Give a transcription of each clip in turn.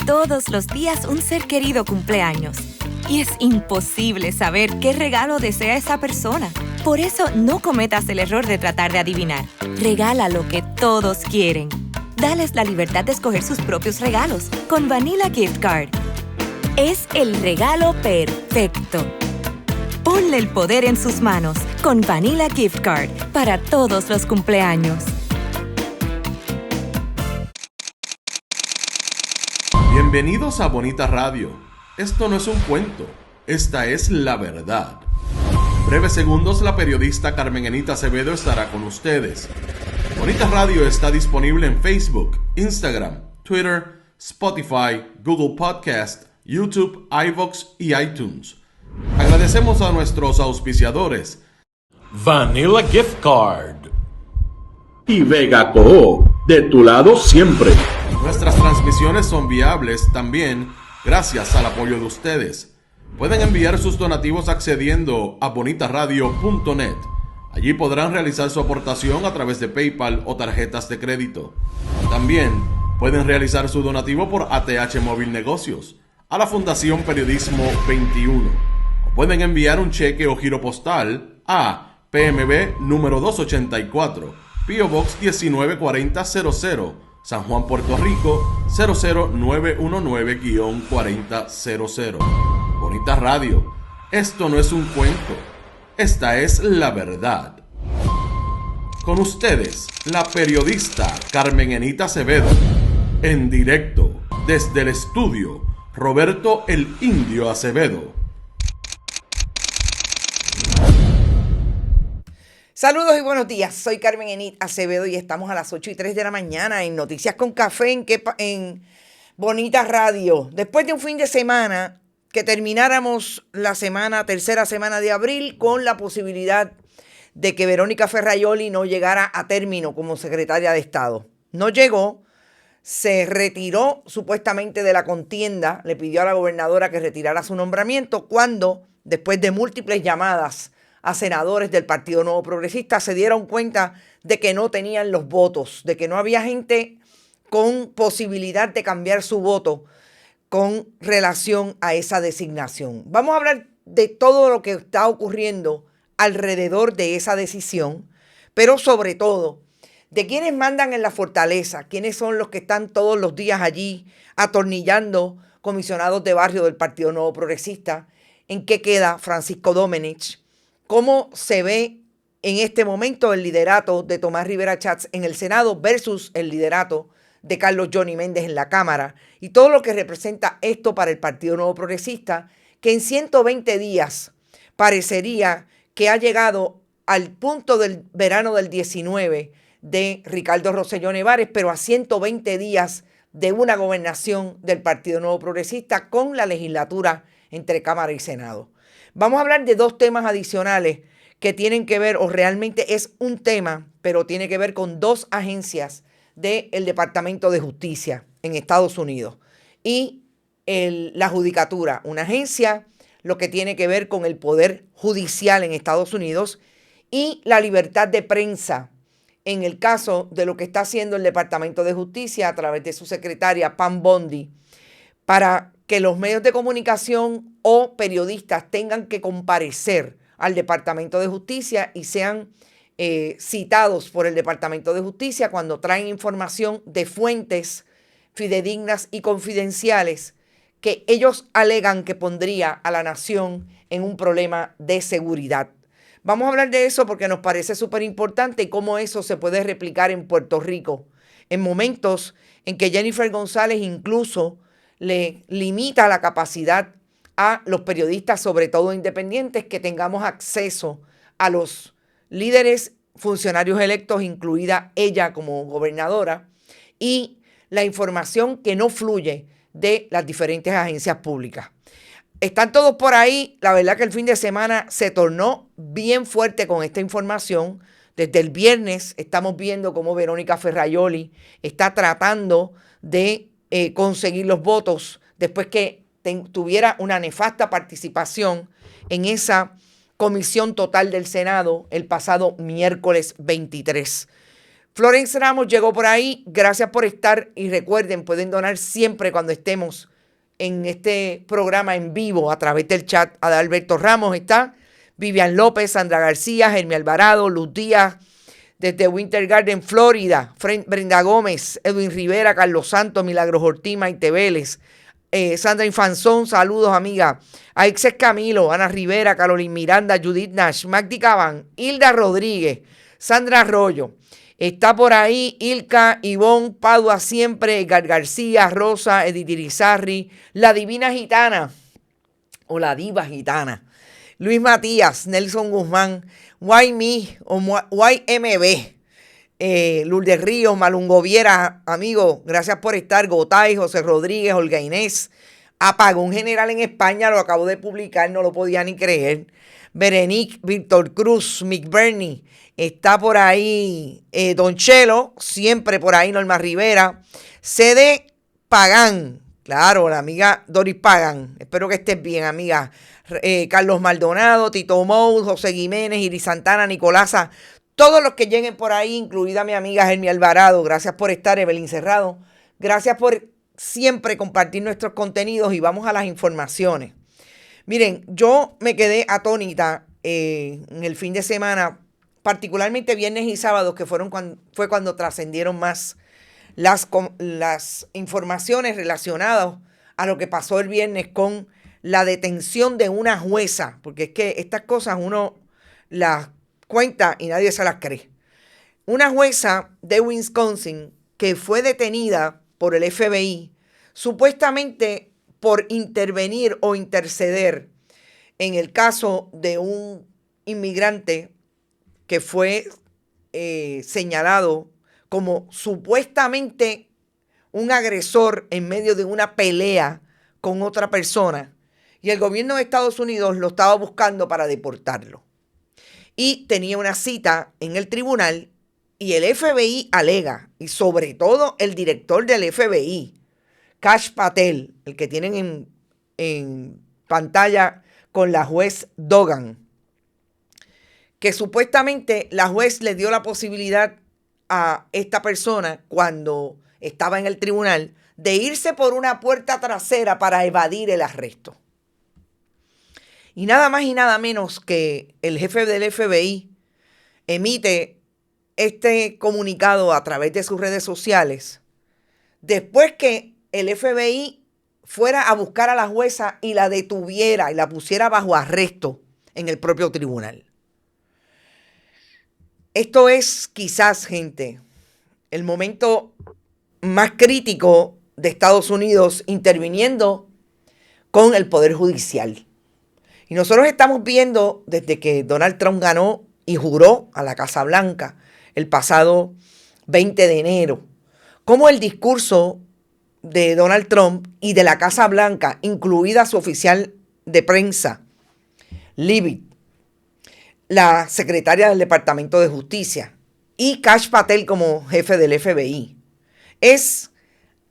Todos los días un ser querido cumpleaños. Y es imposible saber qué regalo desea esa persona. Por eso no cometas el error de tratar de adivinar. Regala lo que todos quieren. Dales la libertad de escoger sus propios regalos con Vanilla Gift Card. Es el regalo perfecto. Ponle el poder en sus manos con Vanilla Gift Card para todos los cumpleaños. Bienvenidos a Bonita Radio. Esto no es un cuento, esta es la verdad. En breves segundos, la periodista Carmen Enita Acevedo estará con ustedes. Bonita Radio está disponible en Facebook, Instagram, Twitter, Spotify, Google Podcast, YouTube, iVoox y iTunes. Agradecemos a nuestros auspiciadores Vanilla Gift Card y Vega Coop, de tu lado siempre. Nuestras transmisiones son viables también gracias al apoyo de ustedes. Pueden enviar sus donativos accediendo a bonitaradio.net. Allí podrán realizar su aportación a través de PayPal o tarjetas de crédito. También pueden realizar su donativo por ATH Móvil Negocios a la Fundación Periodismo 21. O pueden enviar un cheque o giro postal a PMB número 284, P.O. Box 194000, San Juan, Puerto Rico 00919-4000. Bonita Radio, esto no es un cuento, esta es la verdad. Con ustedes, la periodista Carmen Enita Acevedo, en directo desde el estudio Roberto el Indio Acevedo. Saludos y buenos días, soy Carmen Enita Acevedo y estamos a las 8:03 de la mañana en Noticias con Café en Bonita Radio. Después de un fin de semana, que termináramos la tercera semana de abril con la posibilidad de que Verónica Ferraioli no llegara a término como secretaria de Estado. No llegó, se retiró supuestamente de la contienda, le pidió a la gobernadora que retirara su nombramiento cuando, después de múltiples llamadas a senadores del Partido Nuevo Progresista, se dieron cuenta de que no tenían los votos, de que no había gente con posibilidad de cambiar su voto con relación a esa designación. Vamos a hablar de todo lo que está ocurriendo alrededor de esa decisión, pero sobre todo de quiénes mandan en la fortaleza, quiénes son los que están todos los días allí atornillando comisionados de barrio del Partido Nuevo Progresista, en qué queda Francisco Domenech, cómo se ve en este momento el liderato de Tomás Rivera Chats en el Senado versus el liderato de Carlos Johnny Méndez en la Cámara y todo lo que representa esto para el Partido Nuevo Progresista, que en 120 días parecería que ha llegado al punto del verano del 19 de Ricardo Rosselló Nevares, pero a 120 días de una gobernación del Partido Nuevo Progresista con la legislatura entre Cámara y Senado. Vamos a hablar de dos temas adicionales que tienen que ver, o realmente es un tema, pero tiene que ver con dos agencias del Departamento de Justicia en Estados Unidos y la Judicatura, una agencia, lo que tiene que ver con el poder judicial en Estados Unidos y la libertad de prensa en el caso de lo que está haciendo el Departamento de Justicia a través de su secretaria Pam Bondi para que los medios de comunicación o periodistas tengan que comparecer al Departamento de Justicia y sean citados por el Departamento de Justicia cuando traen información de fuentes fidedignas y confidenciales que ellos alegan que pondría a la nación en un problema de seguridad. Vamos a hablar de eso porque nos parece súper importante y cómo eso se puede replicar en Puerto Rico en momentos en que Jennifer González incluso le limita la capacidad a los periodistas, sobre todo independientes, que tengamos acceso a los líderes funcionarios electos, incluida ella como gobernadora, y la información que no fluye de las diferentes agencias públicas. Están todos por ahí. La verdad que el fin de semana se tornó bien fuerte con esta información. Desde el viernes estamos viendo cómo Verónica Ferraioli está tratando de conseguir los votos después que tuviera una nefasta participación en esa comisión total del Senado el pasado miércoles 23. Florence Ramos llegó por ahí. Gracias por estar y recuerden, pueden donar siempre cuando estemos en este programa en vivo a través del chat. Adalberto Ramos está, Vivian López, Sandra García, Germi Alvarado, Luz Díaz, desde Winter Garden, Florida, Brenda Gómez, Edwin Rivera, Carlos Santos, Milagros Ortiz, Maite Vélez, Sandra Infanzón, saludos amiga, Aixes Camilo, Ana Rivera, Carolina Miranda, Judith Nash, Magdi Cabán, Hilda Rodríguez, Sandra Arroyo, está por ahí Ilka, Ivonne, Padua siempre, Edgar García, Rosa, Edith Irizarry, La Divina Gitana, o La Diva Gitana, Luis Matías, Nelson Guzmán, YME o YMB, Lourdes Ríos, Malungo Viera, amigo, gracias por estar, Gotay, José Rodríguez, Olga Inés, Apagón General en España, lo acabo de publicar, no lo podía ni creer, Berenice, Víctor Cruz, Mick Bernie, está por ahí Don Chelo, siempre por ahí Norma Rivera, CD Pagán, claro, la amiga Doris Pagán, espero que estés bien, amiga, Carlos Maldonado, Tito Mou, José Jiménez, Iris Santana, Nicolasa, todos los que lleguen por ahí, incluida mi amiga Germi Alvarado, gracias por estar, Evelyn Cerrado, gracias por siempre compartir nuestros contenidos y vamos a las informaciones. Miren, yo me quedé atónita en el fin de semana, particularmente viernes y sábados, que fue cuando trascendieron más las informaciones relacionadas a lo que pasó el viernes con la detención de una jueza, porque es que estas cosas uno las cuenta y nadie se las cree. Una jueza de Wisconsin que fue detenida por el FBI supuestamente por intervenir o interceder en el caso de un inmigrante que fue señalado como supuestamente un agresor en medio de una pelea con otra persona. Y el gobierno de Estados Unidos lo estaba buscando para deportarlo. Y tenía una cita en el tribunal y el FBI alega, y sobre todo el director del FBI, Kash Patel, el que tienen en pantalla con la juez Dogan, que supuestamente la juez le dio la posibilidad a esta persona cuando estaba en el tribunal de irse por una puerta trasera para evadir el arresto. Y nada más y nada menos que el jefe del FBI emite este comunicado a través de sus redes sociales después que el FBI fuera a buscar a la jueza y la detuviera y la pusiera bajo arresto en el propio tribunal. Esto es quizás, gente, el momento más crítico de Estados Unidos interviniendo con el Poder Judicial. Y nosotros estamos viendo desde que Donald Trump ganó y juró a la Casa Blanca el pasado 20 de enero, cómo el discurso de Donald Trump y de la Casa Blanca, incluida su oficial de prensa, Leavitt, la secretaria del Departamento de Justicia, y Kash Patel como jefe del FBI, es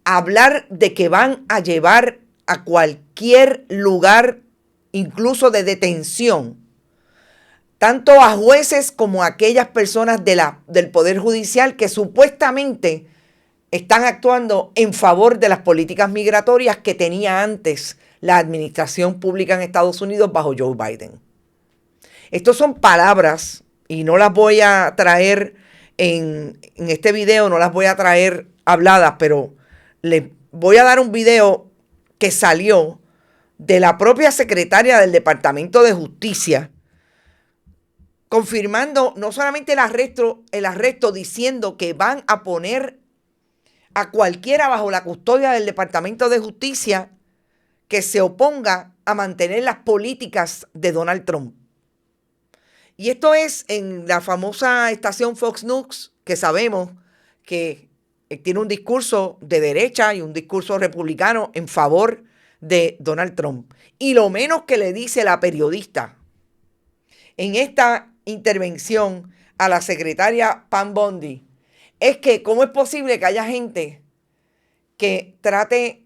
hablar de que van a llevar a cualquier lugar, incluso de detención, tanto a jueces como a aquellas personas del Poder Judicial que supuestamente están actuando en favor de las políticas migratorias que tenía antes la administración pública en Estados Unidos bajo Joe Biden. Estas son palabras y no las voy a traer en este video, no las voy a traer habladas, pero les voy a dar un video que salió de la propia secretaria del Departamento de Justicia, confirmando no solamente el arresto, diciendo que van a poner a cualquiera bajo la custodia del Departamento de Justicia que se oponga a mantener las políticas de Donald Trump. Y esto es en la famosa estación Fox News, que sabemos que tiene un discurso de derecha y un discurso republicano en favor de Donald Trump. Y lo menos que le dice la periodista en esta intervención a la secretaria Pam Bondi es que cómo es posible que haya gente que trate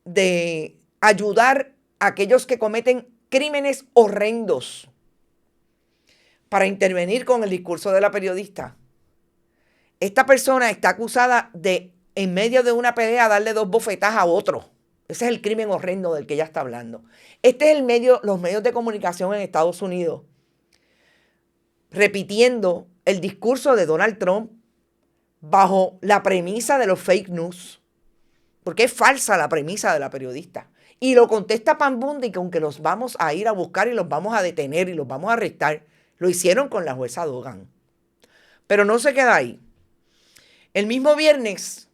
de ayudar a aquellos que cometen crímenes horrendos para intervenir con el discurso de la periodista. esta persona está acusada de, en medio de una pelea, darle 2 bofetadas a otro. Ese es el crimen horrendo del que ella está hablando. Este es los medios de comunicación en Estados Unidos repitiendo el discurso de Donald Trump bajo la premisa de los fake news, porque es falsa la premisa de la periodista. Y lo contesta Pam Bondi, que aunque los vamos a ir a buscar y los vamos a detener y los vamos a arrestar, lo hicieron con la jueza Dogan. Pero no se queda ahí. El mismo viernes,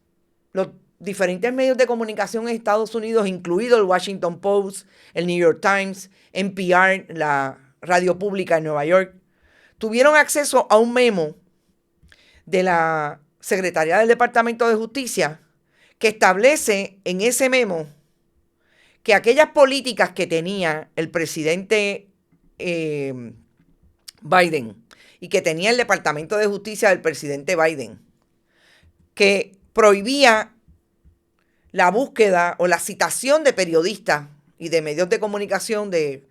los diferentes medios de comunicación en Estados Unidos, incluido el Washington Post, el New York Times, NPR, la radio pública en Nueva York, tuvieron acceso a un memo de la Secretaría del Departamento de Justicia que establece en ese memo que aquellas políticas que tenía el presidente Biden y que tenía el Departamento de Justicia del presidente Biden, que prohibía la búsqueda o la citación de periodistas y de medios de comunicación, de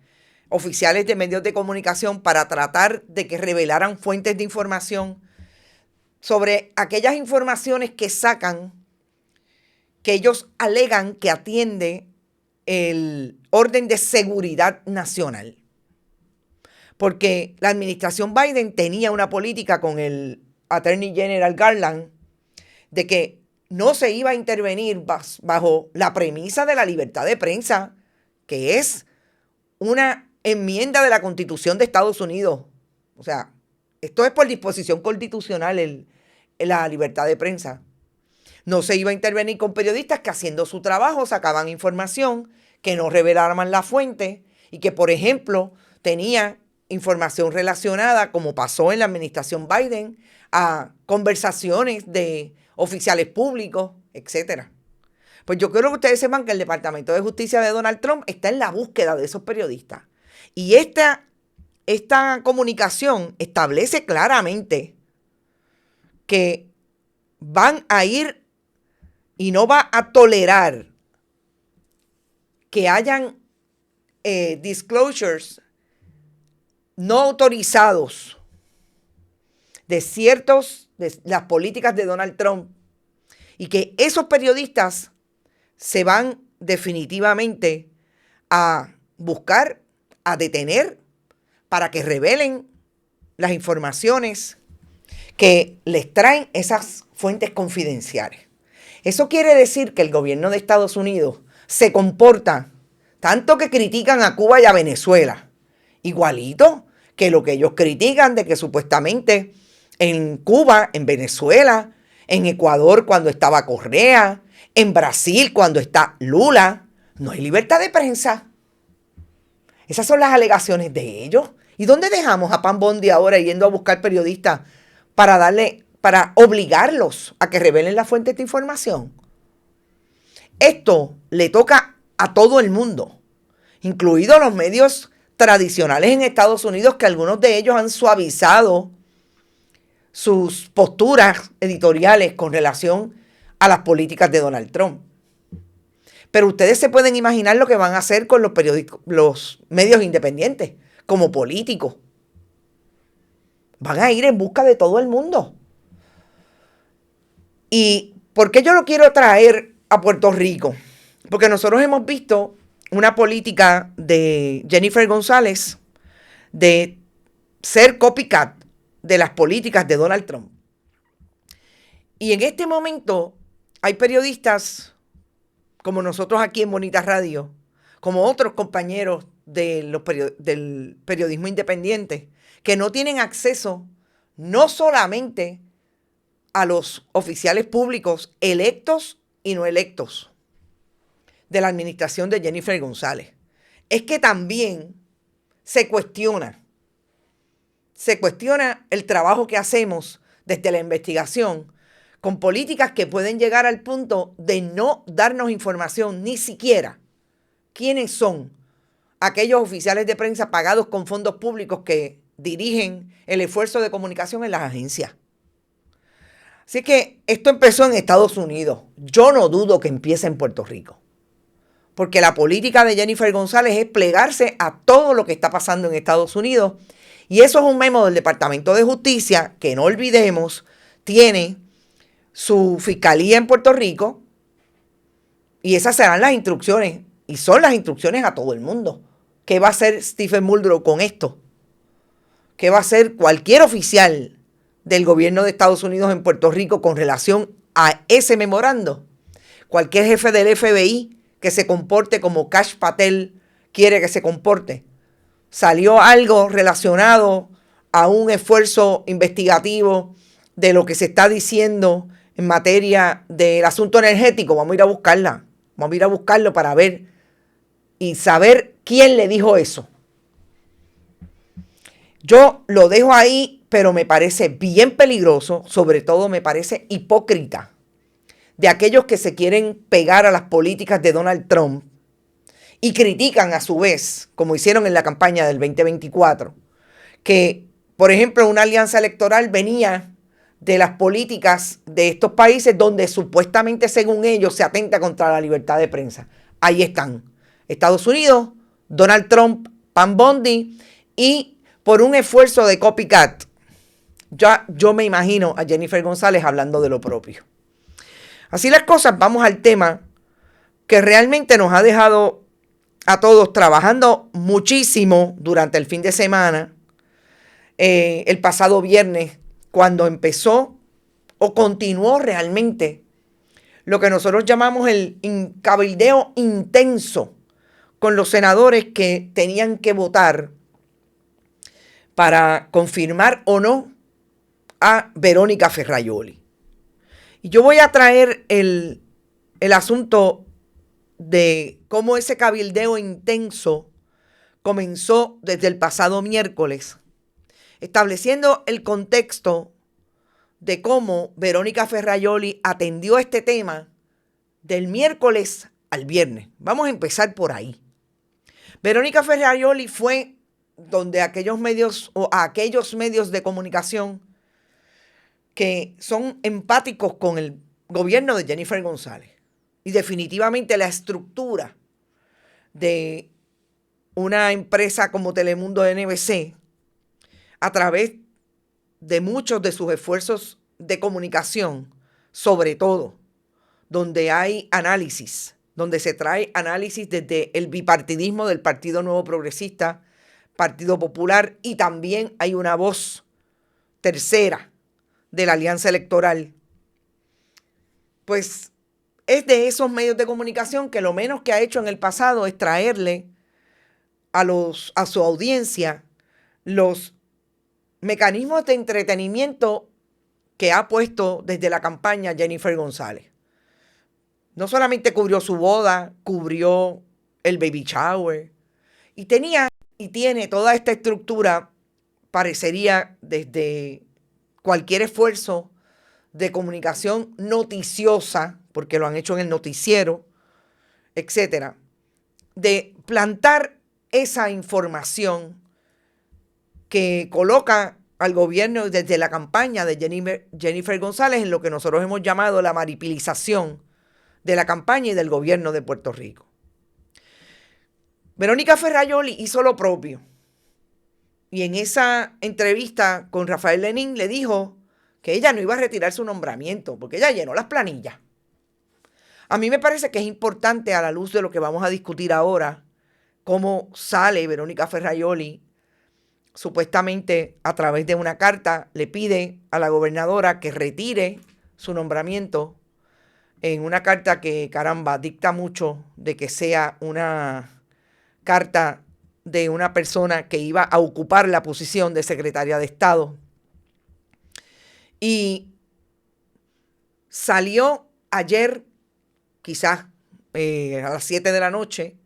oficiales de medios de comunicación, para tratar de que revelaran fuentes de información sobre aquellas informaciones que sacan, que ellos alegan que atiende el orden de seguridad nacional. Porque la administración Biden tenía una política con el Attorney General Garland de que no se iba a intervenir bajo la premisa de la libertad de prensa, que es una enmienda de la Constitución de Estados Unidos. O sea, esto es por disposición constitucional la libertad de prensa. No se iba a intervenir con periodistas que, haciendo su trabajo, sacaban información que no revelaran la fuente y que, por ejemplo, tenían información relacionada, como pasó en la administración Biden, a conversaciones de oficiales públicos, etc. Pues yo quiero que ustedes sepan que el Departamento de Justicia de Donald Trump está en la búsqueda de esos periodistas. Y esta comunicación establece claramente que van a ir y no va a tolerar que hayan disclosures no autorizados de las políticas de Donald Trump, y que esos periodistas se van definitivamente a buscar, a detener, para que revelen las informaciones que les traen esas fuentes confidenciales. Eso quiere decir que el gobierno de Estados Unidos se comporta, tanto que critican a Cuba y a Venezuela, igualito que lo que ellos critican de que supuestamente en Cuba, en Venezuela, en Ecuador cuando estaba Correa, en Brasil cuando está Lula, no hay libertad de prensa. Esas son las alegaciones de ellos. ¿Y dónde dejamos a Pam Bondi ahora yendo a buscar periodistas para obligarlos a que revelen las fuentes de información? Esto le toca a todo el mundo, incluidos los medios tradicionales en Estados Unidos, que algunos de ellos han suavizado sus posturas editoriales con relación a las políticas de Donald Trump. Pero ustedes se pueden imaginar lo que van a hacer con los medios independientes, como políticos. Van a ir en busca de todo el mundo. ¿Y por qué yo lo quiero traer a Puerto Rico? Porque nosotros hemos visto una política de Jennifer González de ser copycat de las políticas de Donald Trump. Y en este momento hay periodistas como nosotros aquí en Bonita Radio, como otros compañeros del periodismo independiente, que no tienen acceso no solamente a los oficiales públicos electos y no electos de la administración de Jennifer González. Es que también se cuestiona el trabajo que hacemos desde la investigación con políticas que pueden llegar al punto de no darnos información ni siquiera quiénes son aquellos oficiales de prensa pagados con fondos públicos que dirigen el esfuerzo de comunicación en las agencias. Así que esto empezó en Estados Unidos. Yo no dudo que empiece en Puerto Rico, porque la política de Jennifer González es plegarse a todo lo que está pasando en Estados Unidos. Y eso es un memo del Departamento de Justicia que, no olvidemos, tiene su fiscalía en Puerto Rico y esas serán las instrucciones y son las instrucciones a todo el mundo. ¿Qué va a hacer Stephen Muldrow con esto? ¿Qué va a hacer cualquier oficial del gobierno de Estados Unidos en Puerto Rico con relación a ese memorando? Cualquier jefe del FBI que se comporte como Kash Patel quiere que se comporte. Salió algo relacionado a un esfuerzo investigativo de lo que se está diciendo en materia del asunto energético. Vamos a ir a buscarla. Vamos a ir a buscarlo para ver y saber quién le dijo eso. Yo lo dejo ahí, pero me parece bien peligroso, sobre todo me parece hipócrita de aquellos que se quieren pegar a las políticas de Donald Trump y critican a su vez, como hicieron en la campaña del 2024, que, por ejemplo, una alianza electoral venía de las políticas de estos países donde supuestamente, según ellos, se atenta contra la libertad de prensa. Ahí están. Estados Unidos, Donald Trump, Pam Bondi y por un esfuerzo de copycat, yo me imagino a Jennifer González hablando de lo propio. Así las cosas, vamos al tema que realmente nos ha dejado a todos trabajando muchísimo durante el fin de semana, el pasado viernes, cuando empezó o continuó realmente lo que nosotros llamamos el cabildeo intenso con los senadores que tenían que votar para confirmar o no a Verónica Ferraioli. Y yo voy a traer el asunto de cómo ese cabildeo intenso comenzó desde el pasado miércoles, estableciendo el contexto de cómo Verónica Ferraioli atendió este tema del miércoles al viernes. Vamos a empezar por ahí. Verónica Ferraioli fue donde aquellos medios de comunicación que son empáticos con el gobierno de Jennifer González y definitivamente la estructura de una empresa como Telemundo NBC a través de muchos de sus esfuerzos de comunicación, sobre todo donde hay análisis, donde se trae análisis desde el bipartidismo del Partido Nuevo Progresista, Partido Popular, y también hay una voz tercera de la alianza electoral. Pues es de esos medios de comunicación que lo menos que ha hecho en el pasado es traerle a su audiencia los mecanismos de entretenimiento que ha puesto desde la campaña Jennifer González. No solamente cubrió su boda, cubrió el baby shower y tenía y tiene toda esta estructura, parecería, desde cualquier esfuerzo de comunicación noticiosa, porque lo han hecho en el noticiero, etcétera, de plantar esa información que coloca al gobierno desde la campaña de Jennifer González en lo que nosotros hemos llamado la maripilización de la campaña y del gobierno de Puerto Rico. Verónica Ferraioli hizo lo propio. Y en esa entrevista con Rafael Lenín le dijo que ella no iba a retirar su nombramiento porque ella llenó las planillas. A mí me parece que es importante, a la luz de lo que vamos a discutir ahora, cómo sale Verónica Ferraioli, supuestamente a través de una carta, le pide a la gobernadora que retire su nombramiento en una carta que, caramba, dicta mucho de que sea una carta de una persona que iba a ocupar la posición de secretaria de Estado. Y salió ayer, quizás a las 7 de la noche,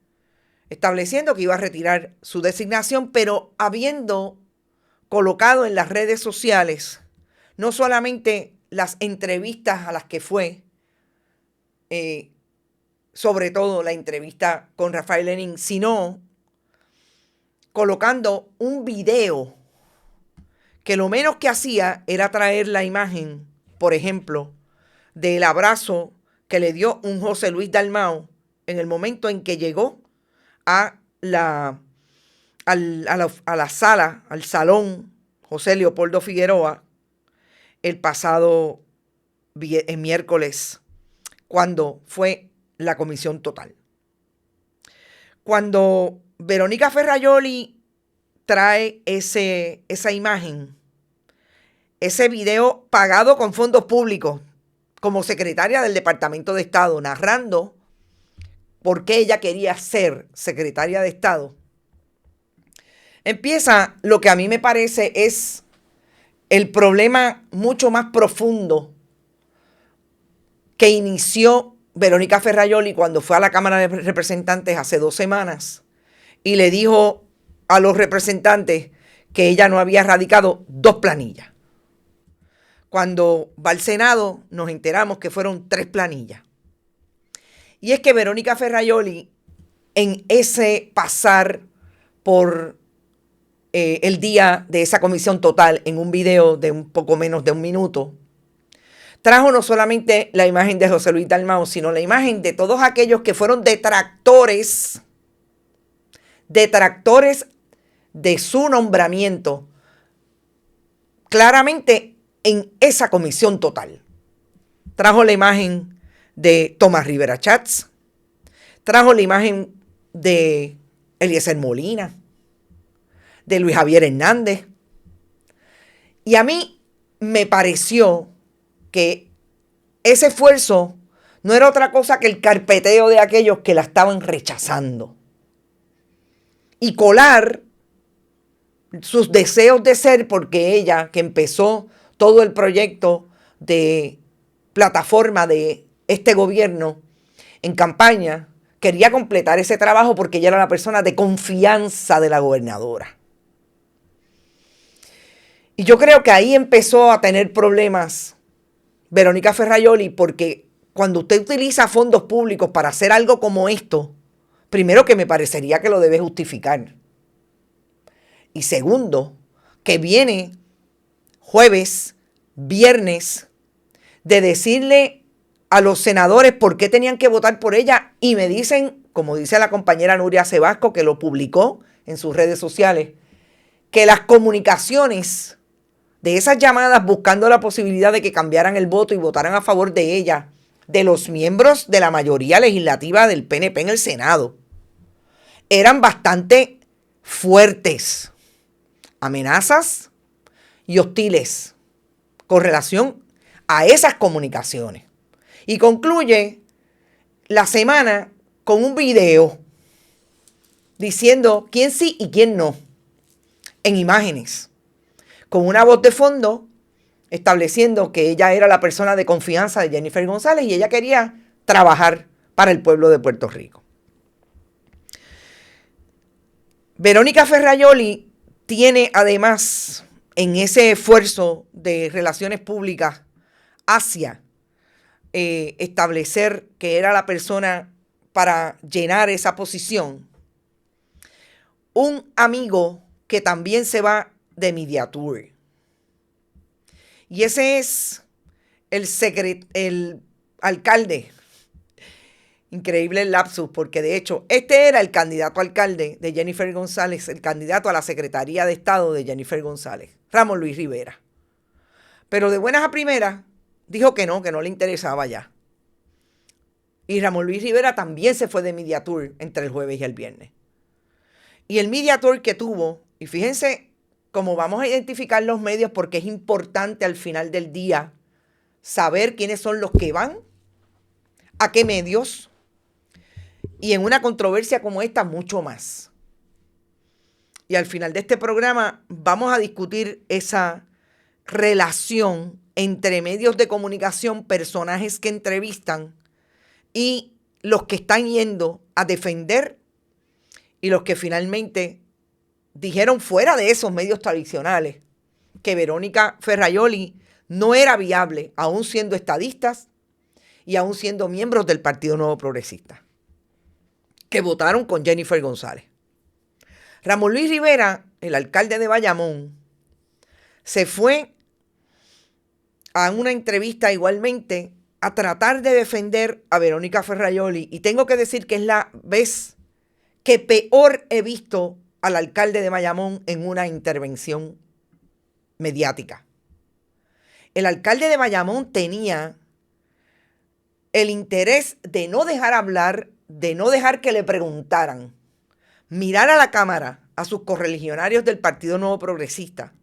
estableciendo que iba a retirar su designación, pero habiendo colocado en las redes sociales no solamente las entrevistas a las que fue, sobre todo la entrevista con Rafael Lenín, sino colocando un video que lo menos que hacía era traer la imagen, por ejemplo, del abrazo que le dio un José Luis Dalmau en el momento en que llegó a la sala, al salón José Leopoldo Figueroa, el pasado miércoles, cuando fue la comisión total. Cuando Verónica Ferrajoli trae esa imagen, ese video pagado con fondos públicos, como secretaria del Departamento de Estado, narrando por qué ella quería ser secretaria de Estado, empieza lo que a mí me parece es el problema mucho más profundo que inició Verónica Ferrajoli cuando fue a la Cámara de Representantes hace 2 semanas y le dijo a los representantes que ella no había radicado 2 planillas. Cuando va al Senado nos enteramos que fueron 3 planillas. Y es que Verónica Ferrajoli, en ese pasar por el día de esa comisión total, en un video de un poco menos de 1 minuto, trajo no solamente la imagen de José Luis Dalmau, sino la imagen de todos aquellos que fueron detractores de su nombramiento, claramente en esa comisión total. Trajo la imagen de Tomás Rivera Chats, trajo la imagen de Eliezer Molina, de Luis Javier Hernández. Y a mí me pareció que ese esfuerzo no era otra cosa que el carpeteo de aquellos que la estaban rechazando. Y colar sus deseos de ser, porque ella, que empezó todo el proyecto de plataforma de este gobierno en campaña, quería completar ese trabajo porque ella era la persona de confianza de la gobernadora. Y yo creo que ahí empezó a tener problemas Verónica Ferrajoli, porque cuando usted utiliza fondos públicos para hacer algo como esto, primero que me parecería que lo debe justificar. Y segundo, que viene jueves, viernes, de decirle a los senadores por qué tenían que votar por ella y me dicen, como dice la compañera Nuria Sebasco, que lo publicó en sus redes sociales, que las comunicaciones de esas llamadas buscando la posibilidad de que cambiaran el voto y votaran a favor de ella, de los miembros de la mayoría legislativa del PNP en el Senado, eran bastante fuertes, amenazas y hostiles con relación a esas comunicaciones. Y concluye la semana con un video diciendo quién sí y quién no, en imágenes, con una voz de fondo estableciendo que ella era la persona de confianza de Jennifer González y ella quería trabajar para el pueblo de Puerto Rico. Verónica Ferrajoli tiene además, en ese esfuerzo de relaciones públicas hacia establecer que era la persona para llenar esa posición, un amigo que también se va de Media Tour. Y ese es el alcalde. Increíble el lapsus, porque de hecho este era el candidato a alcalde de Jennifer González, el candidato a la Secretaría de Estado de Jennifer González, Ramón Luis Rivera. Pero de buenas a primeras dijo que no le interesaba ya. Y Ramón Luis Rivera también se fue de Media Tour entre el jueves y el viernes. Y el Media Tour que tuvo, y fíjense cómo vamos a identificar los medios, porque es importante al final del día saber quiénes son los que van, a qué medios, y en una controversia como esta, mucho más. Y al final de este programa vamos a discutir esa relación entre medios de comunicación, personajes que entrevistan y los que están yendo a defender y los que finalmente dijeron fuera de esos medios tradicionales que Verónica Ferrajoli no era viable, aún siendo estadistas y aún siendo miembros del Partido Nuevo Progresista, que votaron con Jennifer González. Ramón Luis Rivera, el alcalde de Bayamón, se fue a una entrevista igualmente a tratar de defender a Verónica Ferrajoli, y tengo que decir que es la vez que peor he visto al alcalde de Bayamón en una intervención mediática. El alcalde de Bayamón tenía el interés de no dejar hablar, de no dejar que le preguntaran, mirar a la cámara, a sus correligionarios del Partido Nuevo Progresista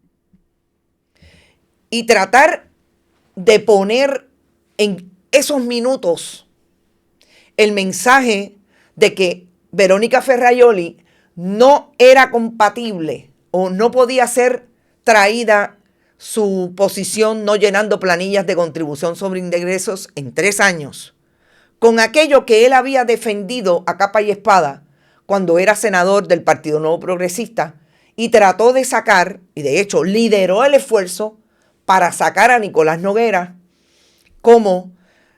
y tratar de poner en esos minutos el mensaje de que Verónica Ferraioli no era compatible o no podía ser traída su posición no llenando planillas de contribución sobre ingresos en 3 años, con aquello que él había defendido a capa y espada cuando era senador del Partido Nuevo Progresista y trató de sacar, y de hecho lideró el esfuerzo para sacar a Nicolás Noguera como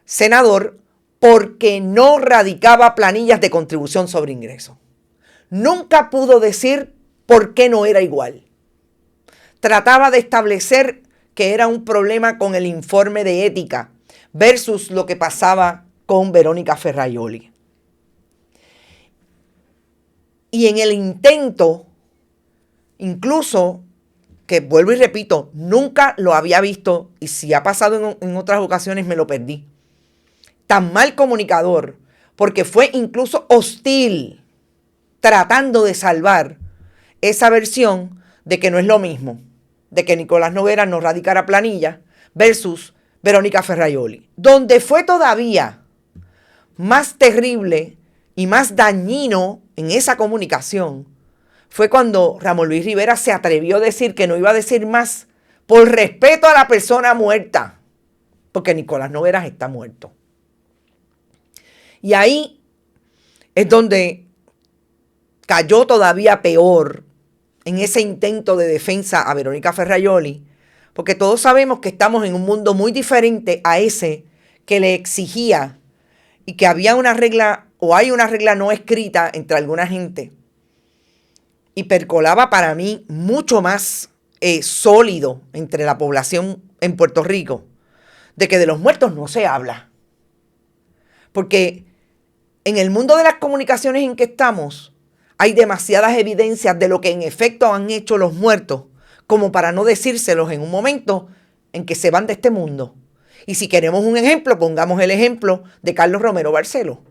senador porque no radicaba planillas de contribución sobre ingresos. Nunca pudo decir por qué no era igual. Trataba de establecer que era un problema con el informe de ética versus lo que pasaba con Verónica Ferraioli. Y en el intento, incluso, que vuelvo y repito, nunca lo había visto, y si ha pasado en otras ocasiones me lo perdí, tan mal comunicador, porque fue incluso hostil, tratando de salvar esa versión de que no es lo mismo, de que Nicolás Noguera no radicara planilla versus Verónica Ferraioli. Donde fue todavía más terrible y más dañino en esa comunicación fue cuando Ramón Luis Rivera se atrevió a decir que no iba a decir más por respeto a la persona muerta, porque Nicolás Noguera está muerto. Y ahí es donde cayó todavía peor en ese intento de defensa a Verónica Ferraioli, porque todos sabemos que estamos en un mundo muy diferente a ese que le exigía y que había una regla o hay una regla no escrita entre alguna gente y percolaba para mí mucho más sólido entre la población en Puerto Rico, de que de los muertos no se habla. Porque en el mundo de las comunicaciones en que estamos, hay demasiadas evidencias de lo que en efecto han hecho los muertos, como para no decírselos en un momento en que se van de este mundo. Y si queremos un ejemplo, pongamos el ejemplo de Carlos Romero Barceló.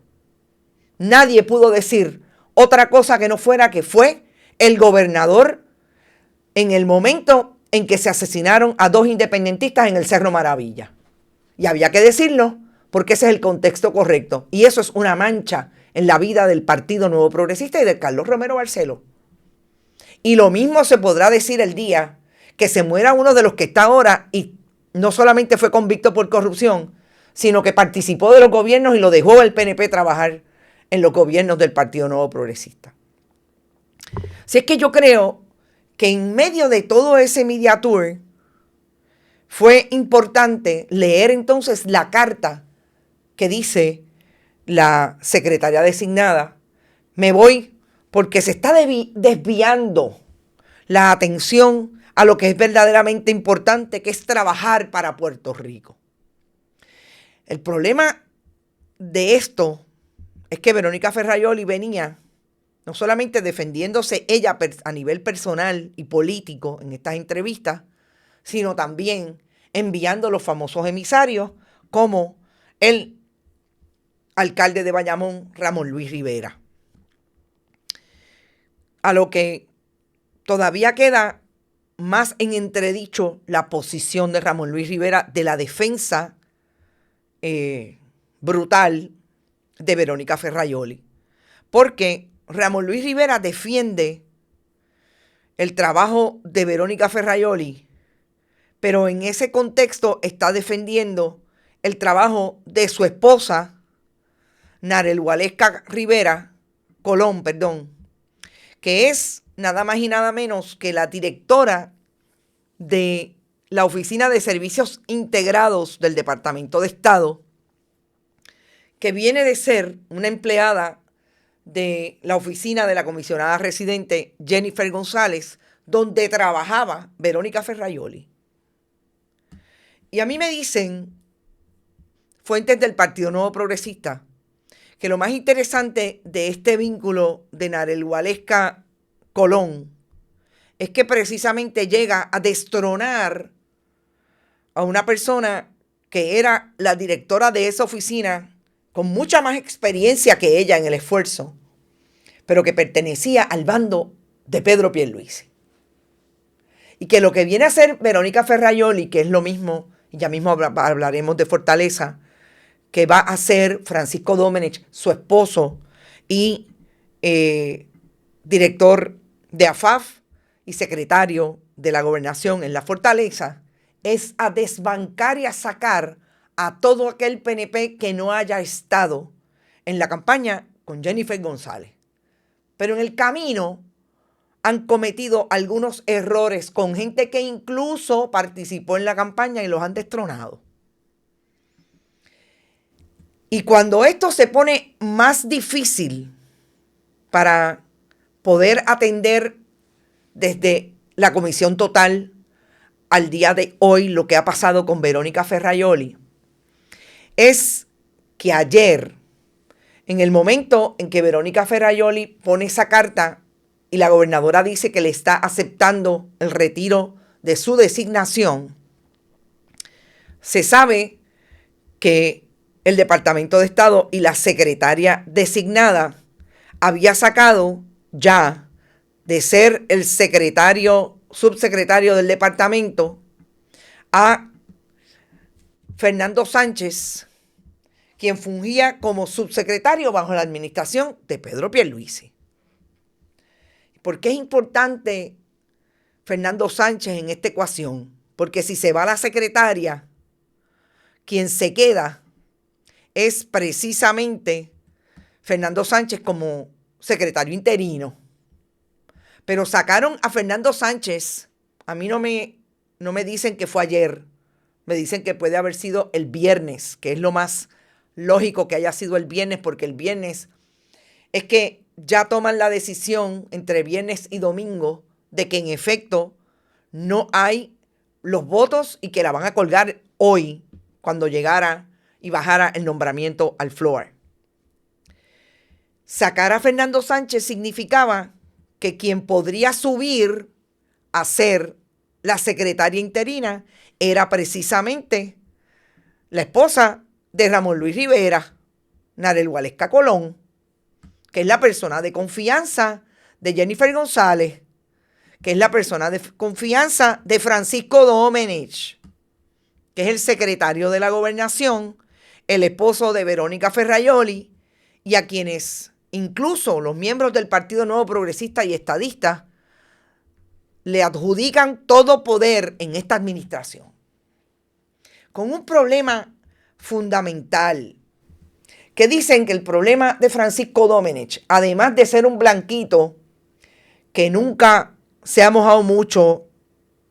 Nadie pudo decir otra cosa que no fuera que fue el gobernador en el momento en que se asesinaron a 2 independentistas en el Cerro Maravilla. Y había que decirlo porque ese es el contexto correcto. Y eso es una mancha en la vida del Partido Nuevo Progresista y de Carlos Romero Barceló. Y lo mismo se podrá decir el día que se muera uno de los que está ahora y no solamente fue convicto por corrupción, sino que participó de los gobiernos y lo dejó el PNP trabajar en los gobiernos del Partido Nuevo Progresista. Así es que yo creo que en medio de todo ese media tour fue importante leer entonces la carta que dice la secretaria designada: me voy porque se está desviando la atención a lo que es verdaderamente importante, que es trabajar para Puerto Rico. El problema de esto es que Verónica Ferraioli venía no solamente defendiéndose ella a nivel personal y político en estas entrevistas, sino también enviando los famosos emisarios como el alcalde de Bayamón, Ramón Luis Rivera. A lo que todavía queda más en entredicho la posición de Ramón Luis Rivera de la defensa brutal de Verónica Ferraioli. Porque Ramón Luis Rivera defiende el trabajo de Verónica Ferraioli, pero en ese contexto está defendiendo el trabajo de su esposa, Narel Waleska Colón, que es nada más y nada menos que la directora de la Oficina de Servicios Integrados del Departamento de Estado, que viene de ser una empleada de la oficina de la comisionada residente Jennifer González, donde trabajaba Verónica Ferraioli. Y a mí me dicen fuentes del Partido Nuevo Progresista que lo más interesante de este vínculo de Narel Waleska Colón es que precisamente llega a destronar a una persona que era la directora de esa oficina con mucha más experiencia que ella en el esfuerzo, pero que pertenecía al bando de Pedro Pierluisi. Y que lo que viene a hacer Verónica Ferraioli, que es lo mismo, y ya mismo hablaremos de Fortaleza, que va a hacer Francisco Domenech, su esposo y director de AFAF y secretario de la gobernación en la Fortaleza, es a desbancar y a sacar a todo aquel PNP que no haya estado en la campaña con Jennifer González. Pero en el camino han cometido algunos errores con gente que incluso participó en la campaña y los han destronado. Y cuando esto se pone más difícil para poder atender desde la Comisión Total al día de hoy lo que ha pasado con Verónica Ferraioli, es que ayer, en el momento en que Verónica Ferraioli pone esa carta y la gobernadora dice que le está aceptando el retiro de su designación, se sabe que el Departamento de Estado y la secretaria designada había sacado ya de ser el subsecretario del departamento a Fernando Sánchez, quien fungía como subsecretario bajo la administración de Pedro Pierluisi. ¿Por qué es importante Fernando Sánchez en esta ecuación? Porque si se va la secretaria, quien se queda es precisamente Fernando Sánchez como secretario interino. Pero sacaron a Fernando Sánchez. A mí no me dicen que fue ayer. Me dicen que puede haber sido el viernes, que es lo más lógico que haya sido el viernes, porque el viernes es que ya toman la decisión entre viernes y domingo de que en efecto no hay los votos y que la van a colgar hoy cuando llegara y bajara el nombramiento al floor. Sacar a Fernando Sánchez significaba que quien podría subir a ser la secretaria interina era precisamente la esposa de Ramón Luis Rivera, Narel Gualesca Colón, que es la persona de confianza de Jennifer González, que es la persona de confianza de Francisco Domenech, que es el secretario de la gobernación, el esposo de Verónica Ferraioli, y a quienes incluso los miembros del Partido Nuevo Progresista y Estadista le adjudican todo poder en esta administración. Con un problema fundamental, que dicen que el problema de Francisco Domenech, además de ser un blanquito que nunca se ha mojado mucho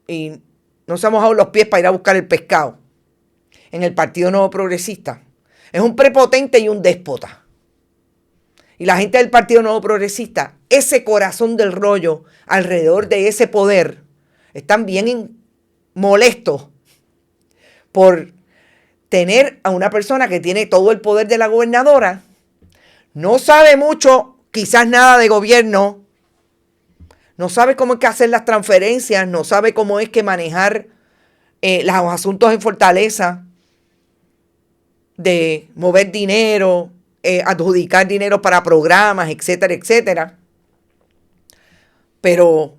y no se ha mojado los pies para ir a buscar el pescado en el Partido Nuevo Progresista, es un prepotente y un déspota. Y la gente del Partido Nuevo Progresista, ese corazón del rollo alrededor de ese poder, están bien molestos por tener a una persona que tiene todo el poder de la gobernadora, no sabe mucho, quizás nada de gobierno, no sabe cómo es que hacer las transferencias, no sabe cómo es que manejar los asuntos en Fortaleza, de mover dinero, adjudicar dinero para programas, etcétera, etcétera. Pero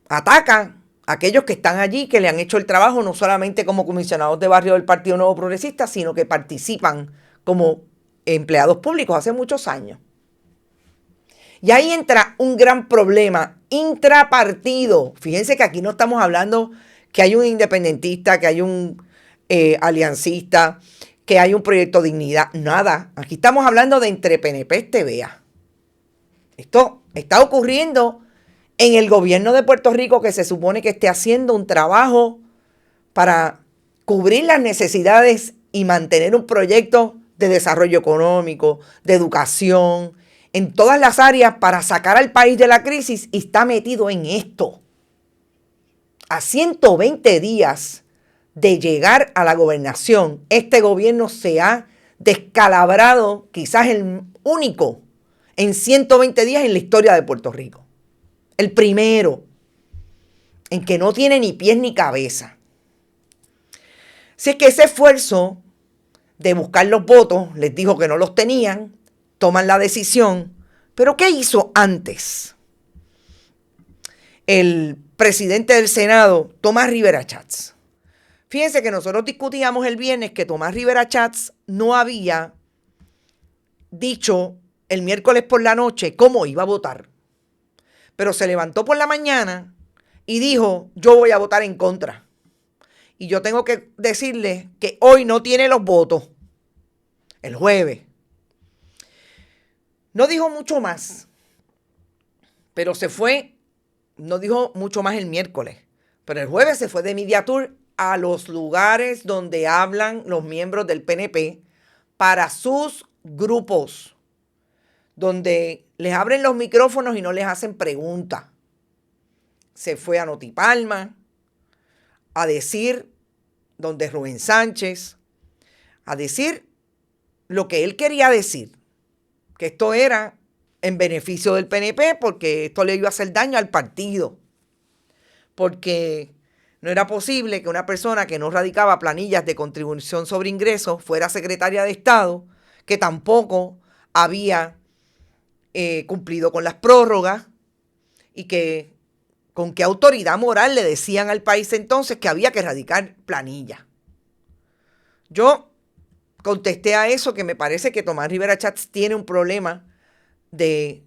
atacan a aquellos que están allí, que le han hecho el trabajo no solamente como comisionados de barrio del Partido Nuevo Progresista, sino que participan como empleados públicos hace muchos años. Y ahí entra un gran problema intrapartido. Fíjense que aquí no estamos hablando que hay un independentista, que hay un aliancista, que hay un proyecto Dignidad, nada. Aquí estamos hablando de entre PNP TVA. Esto está ocurriendo en el gobierno de Puerto Rico, que se supone que esté haciendo un trabajo para cubrir las necesidades y mantener un proyecto de desarrollo económico, de educación, en todas las áreas para sacar al país de la crisis, y está metido en esto. A 120 días de llegar a la gobernación, este gobierno se ha descalabrado, quizás el único en 120 días en la historia de Puerto Rico. El primero en que no tiene ni pies ni cabeza. Así es que ese esfuerzo de buscar los votos, les dijo que no los tenían, toman la decisión. Pero ¿qué hizo antes el presidente del Senado, Tomás Rivera Chats? Fíjense que nosotros discutíamos el viernes que Tomás Rivera Chats no había dicho el miércoles por la noche cómo iba a votar. Pero se levantó por la mañana y dijo, yo voy a votar en contra. Y yo tengo que decirle que hoy no tiene los votos. El jueves. No dijo mucho más, pero se fue, no dijo mucho más el miércoles, pero el jueves se fue de Media Tour a los lugares donde hablan los miembros del PNP para sus grupos, donde les abren los micrófonos y no les hacen preguntas. Se fue a Notipalma a decir, donde Rubén Sánchez, a decir lo que él quería decir, que esto era en beneficio del PNP porque esto le iba a hacer daño al partido, porque no era posible que una persona que no radicaba planillas de contribución sobre ingresos fuera secretaria de Estado, que tampoco había cumplido con las prórrogas y que con qué autoridad moral le decían al país entonces que había que radicar planillas. Yo contesté a eso que me parece que Tomás Rivera Chats tiene un problema de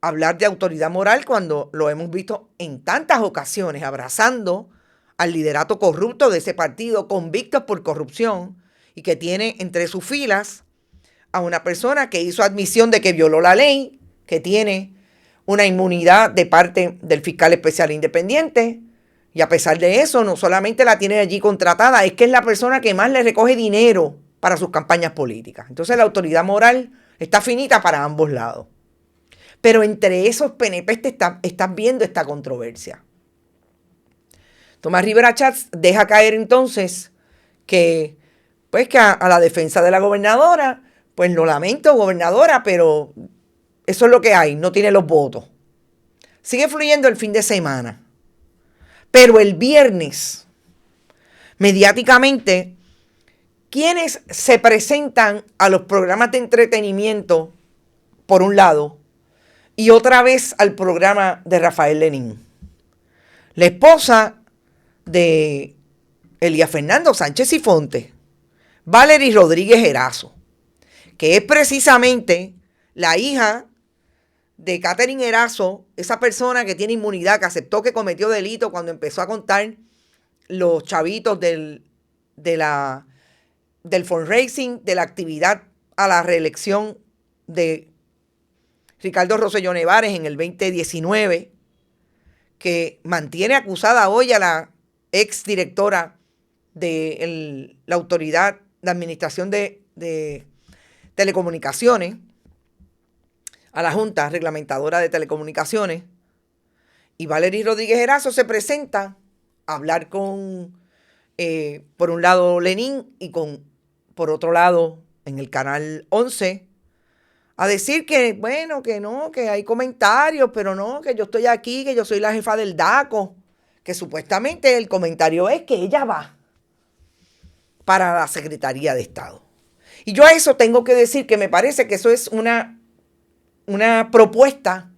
hablar de autoridad moral cuando lo hemos visto en tantas ocasiones abrazando al liderato corrupto de ese partido, convictos por corrupción, y que tiene entre sus filas a una persona que hizo admisión de que violó la ley, que tiene una inmunidad de parte del fiscal especial independiente, y a pesar de eso no solamente la tiene allí contratada, es que es la persona que más le recoge dinero para sus campañas políticas. Entonces la autoridad moral está finita para ambos lados. Pero entre esos PNP están viendo esta controversia. Tomás Rivera Chats deja caer entonces que a la defensa de la gobernadora, pues lo lamento, gobernadora, pero eso es lo que hay, no tiene los votos. Sigue fluyendo el fin de semana. Pero el viernes, mediáticamente, quienes se presentan a los programas de entretenimiento, por un lado, y otra vez al programa de Rafael Lenín. La esposa de Elías Fernando Sánchez Sifonte, Valery Rodríguez Erazo, que es precisamente la hija de Catherine Erazo, esa persona que tiene inmunidad, que aceptó que cometió delito cuando empezó a contar los chavitos del fundraising, de la actividad a la reelección de Ricardo Rosselló Nevares en el 2019, que mantiene acusada hoy a la ex directora de la Autoridad de Administración de Telecomunicaciones, a la Junta Reglamentadora de Telecomunicaciones, y Valery Rodríguez Erazo se presenta a hablar con, por un lado, Lenín y por otro lado, en el Canal 11, a decir que, bueno, que no, que hay comentarios, pero no, que yo estoy aquí, que yo soy la jefa del DACO, que supuestamente el comentario es que ella va para la Secretaría de Estado. Y yo a eso tengo que decir que me parece que eso es una propuesta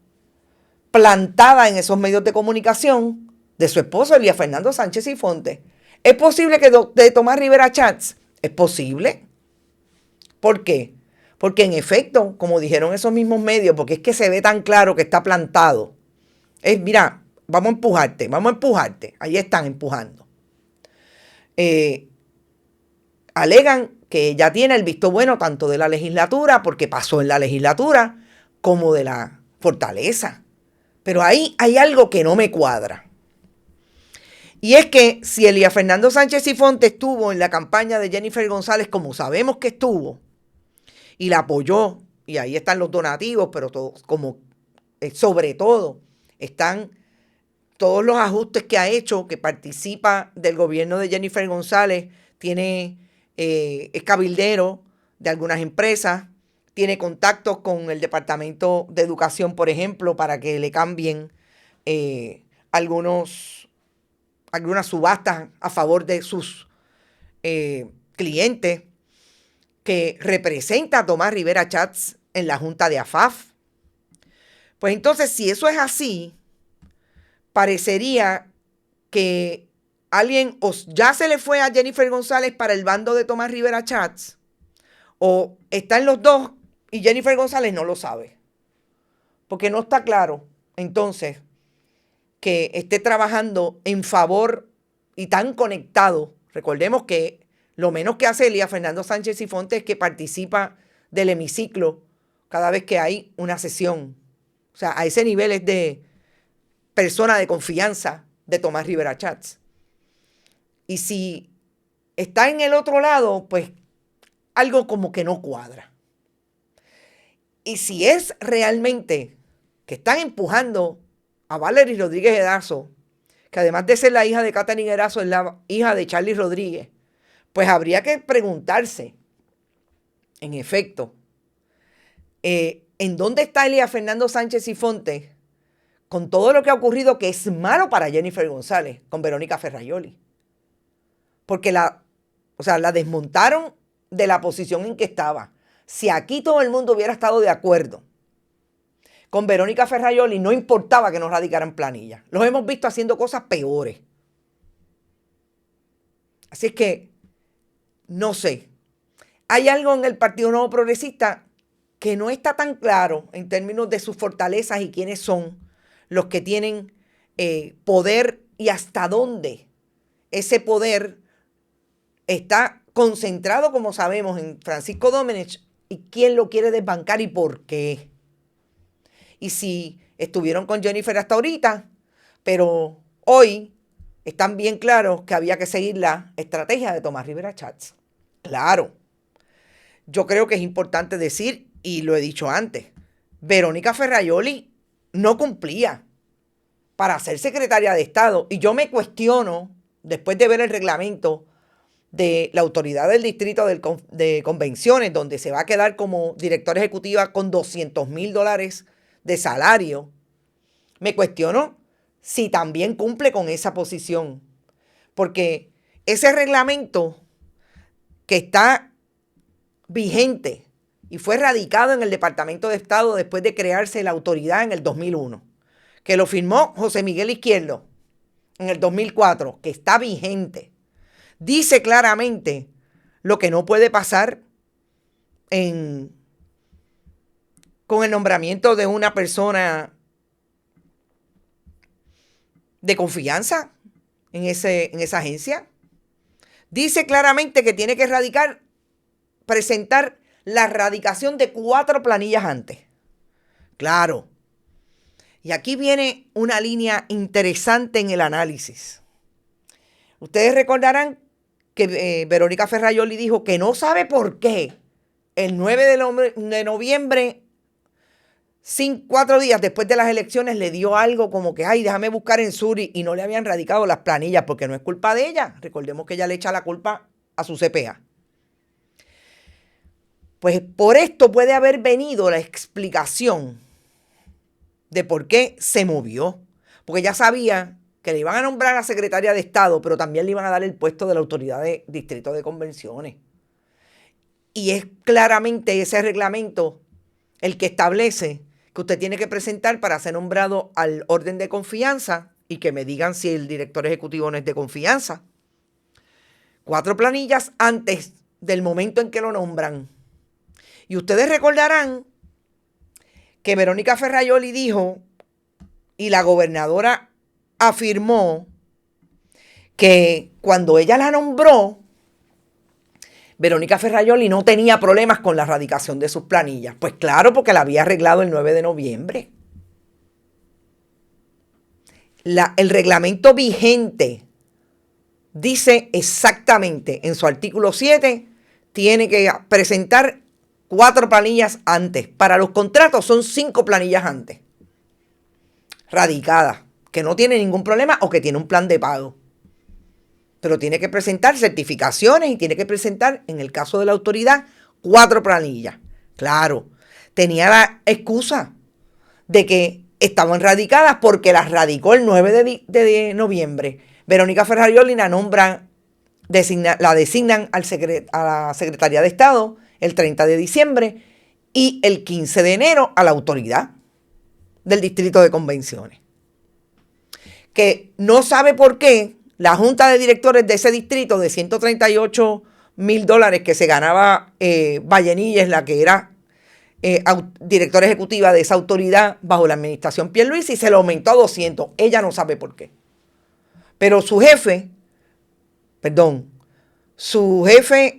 plantada en esos medios de comunicación de su esposo, Elías Fernando Sánchez Sifonte. ¿Es posible que de Tomás Rivera Chats? ¿Es posible? ¿Por qué? Porque en efecto, como dijeron esos mismos medios, porque es que se ve tan claro que está plantado, es, mira, vamos a empujarte. Ahí están empujando. Alegan que ya tiene el visto bueno tanto de la legislatura, porque pasó en la legislatura, como de la fortaleza. Pero ahí hay algo que no me cuadra. Y es que si Elías Fernando Sánchez Sifonte estuvo en la campaña de Jennifer González, como sabemos que estuvo, y la apoyó, y ahí están los donativos, pero sobre todo están todos los ajustes que ha hecho, que participa del gobierno de Jennifer González, es cabildero de algunas empresas, tiene contactos con el Departamento de Educación, por ejemplo, para que le cambien algunas subastas a favor de sus clientes. que representa a Tomás Rivera Chats en la Junta de AFAF. Pues entonces, si eso es así, parecería que alguien o ya se le fue a Jennifer González para el bando de Tomás Rivera Chats, o están los dos y Jennifer González no lo sabe. Porque no está claro, entonces, que esté trabajando en favor y tan conectado. Recordemos que lo menos que hace Elías Fernando Sánchez Sifonte es que participa del hemiciclo cada vez que hay una sesión. O sea, a ese nivel es de persona de confianza de Tomás Rivera Chats. Y si está en el otro lado, pues algo como que no cuadra. Y si es realmente que están empujando a Valerie Rodríguez Erazo, que además de ser la hija de Katherine Erazo, es la hija de Charlie Rodríguez, pues habría que preguntarse, en efecto, ¿en dónde está Elías Fernando Sánchez Sifonte con todo lo que ha ocurrido que es malo para Jennifer González con Verónica Ferraioli? Porque la desmontaron de la posición en que estaba. Si aquí todo el mundo hubiera estado de acuerdo con Verónica Ferraioli, no importaba que nos radicaran planillas. Los hemos visto haciendo cosas peores. Así es que, no sé. Hay algo en el Partido Nuevo Progresista que no está tan claro en términos de sus fortalezas y quiénes son los que tienen poder y hasta dónde ese poder está concentrado, como sabemos, en Francisco Domenech, y quién lo quiere desbancar y por qué. Y si estuvieron con Jennifer hasta ahorita, pero hoy están bien claros que había que seguir la estrategia de Tomás Rivera Chats. Claro, yo creo que es importante decir, y lo he dicho antes, Verónica Ferraioli no cumplía para ser secretaria de Estado. Y yo me cuestiono, después de ver el reglamento de la autoridad del distrito de convenciones, donde se va a quedar como directora ejecutiva con $200,000 de salario, me cuestiono si también cumple con esa posición. Porque ese reglamento que está vigente y fue radicado en el Departamento de Estado después de crearse la autoridad en el 2001, que lo firmó José Miguel Izquierdo en el 2004, que está vigente, dice claramente lo que no puede pasar con el nombramiento de una persona de confianza en esa agencia. Dice claramente que tiene que presentar la radicación de 4 planillas antes. Claro. Y aquí viene una línea interesante en el análisis. Ustedes recordarán que Verónica Ferraioli dijo que no sabe por qué el 9 de noviembre, 4 días después de las elecciones, le dio algo como que, ay, déjame buscar en Suri, y no le habían radicado las planillas, porque no es culpa de ella. Recordemos que ella le echa la culpa a su CPA. Pues por esto puede haber venido la explicación de por qué se movió. Porque ya sabía que le iban a nombrar a secretaria de Estado, pero también le iban a dar el puesto de la autoridad de distrito de convenciones. Y es claramente ese reglamento el que establece que usted tiene que presentar para ser nombrado al orden de confianza y que me digan si el director ejecutivo no es de confianza. 4 planillas antes del momento en que lo nombran. Y ustedes recordarán que Verónica Ferraioli dijo, y la gobernadora afirmó, que cuando ella la nombró, Verónica Ferraioli no tenía problemas con la radicación de sus planillas. Pues claro, porque la había arreglado el 9 de noviembre. El reglamento vigente dice exactamente en su artículo 7, tiene que presentar 4 planillas antes. Para los contratos son 5 planillas antes, radicadas, que no tiene ningún problema o que tiene un plan de pago. Pero tiene que presentar certificaciones y tiene que presentar, en el caso de la autoridad, 4 planillas. Claro, tenía la excusa de que estaban radicadas porque las radicó el 9 de noviembre. Verónica Ferraioli la designan a la Secretaría de Estado el 30 de diciembre y el 15 de enero a la autoridad del Distrito de Convenciones, que no sabe por qué la junta de directores de ese distrito de $138,000 que se ganaba Vallenilla, la que era directora ejecutiva de esa autoridad bajo la administración Pierluisi, se lo aumentó a 200. Ella no sabe por qué. Pero su jefe,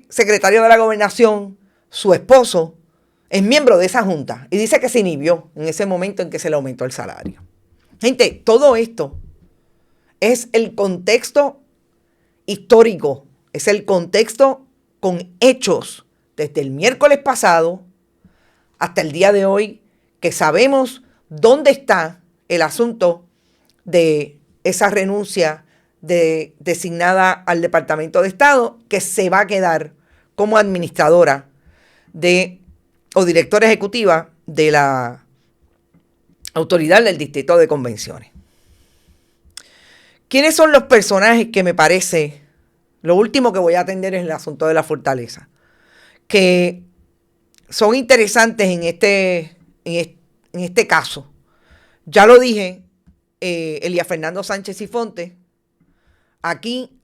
secretario de la Gobernación, su esposo, es miembro de esa junta y dice que se inhibió en ese momento en que se le aumentó el salario. Gente, todo esto es el contexto histórico, es el contexto con hechos desde el miércoles pasado hasta el día de hoy, que sabemos dónde está el asunto de esa renuncia designada al Departamento de Estado, que se va a quedar como administradora o directora ejecutiva de la autoridad del Distrito de Convenciones. ¿Quiénes son los personajes que me parece? Lo último que voy a atender es el asunto de la fortaleza, que son interesantes en este caso. Ya lo dije, Elías Fernando Sánchez Sifonte, aquí